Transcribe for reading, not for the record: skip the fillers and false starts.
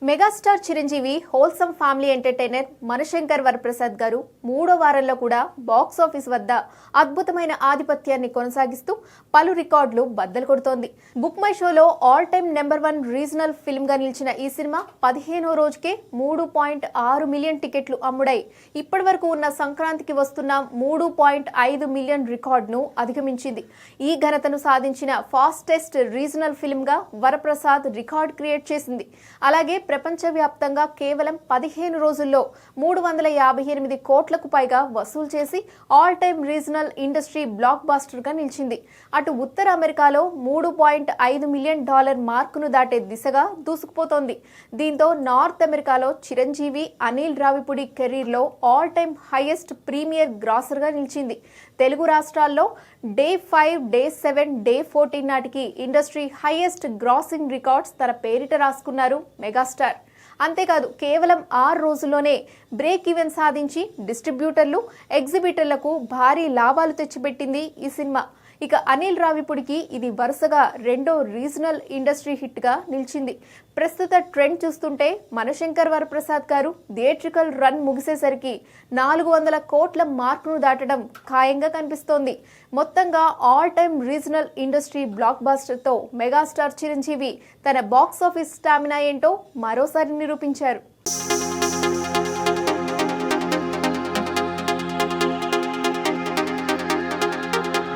Megastar Chiranjeevi wholesome family entertainer Manashankar Varaprasad గారు మూడో వారంలో కూడా బాక్స్ ఆఫీస్ వద్ద అద్భుతమైన ఆధిపత్యాన్ని కొనసాగిస్తూ పలు రికార్డులు బద్దలు కొడుతోంది. బుక్ మై షోలో all time number 1 regional film గా నిలిచిన ఈ సినిమా 15వ రోజుకే 3.6 మిలియన్ టికెట్లు అమ్ముడై ఇప్పటి వరకు ఉన్న సంక్రాంతికి వస్తున్న 3.5 మిలియన్ రికార్డును అధిగమించింది. ఈ ఘనతను సాధించిన ఫాస్టెస్ట్ రీజనల్ ఫిల్మ్ గా వరప్రసాద్ రికార్డ్ క్రియేట్ చేసింది. అలాగే ప్రపంచవ్యాప్తంగా కేవలం 15 రోజుల్లో 358 కోట్లకు పైగా వసూలు చేసి all time regional industry blockbuster గా నిలిచింది. అటు ఉత్తర అమెరికాలో $3.5 మిలియన్ మార్కును దాటే దిశగా దూసుకుపోతోంది. దీంతో నార్త్ అమెరికాలో చిరంజీవి అనిల్ రావిపూడి కెరీర్ లో all time highest premiere grosser గా నిలిచింది. తెలుగు రాష్ట్రాల్లో డే 5, డే 7, డే 14 నాటికి ఇండస్ట్రీ హైయెస్ట్ గ్రాసింగ్ రికార్డ్స్ తన పేరిట రాసుకున్నారు మెగాస్టార్. అంతేకాదు కేవలం 6 రోజుల్లోనే బ్రేక్ ఈవెన్ సాధించి డిస్ట్రిబ్యూటర్లు, ఎగ్జిబిటర్లకు భారీ లాభాలు తెచ్చిపెట్టింది ఈ సినిమా. ఇక అనిల్ రావిపూడికి ఇది వరుసగా రెండో రీజనల్ ఇండస్ట్రీ హిట్ గా నిలిచింది. ప్రస్తుత ట్రెండ్ చూస్తుంటే మనశంకర్ వరప్రసాద్ గారు థియేట్రికల్ రన్ ముగిసేసరికి 400 కోట్ల మార్కును దాటడం ఖాయంగా కనిపిస్తోంది. మొత్తంగా all time regional industry blockbuster తో మెగాస్టార్ చిరంజీవి తన బాక్స్ ఆఫీస్ స్టామినా ఏంటో మరోసారి నిరూపించారు.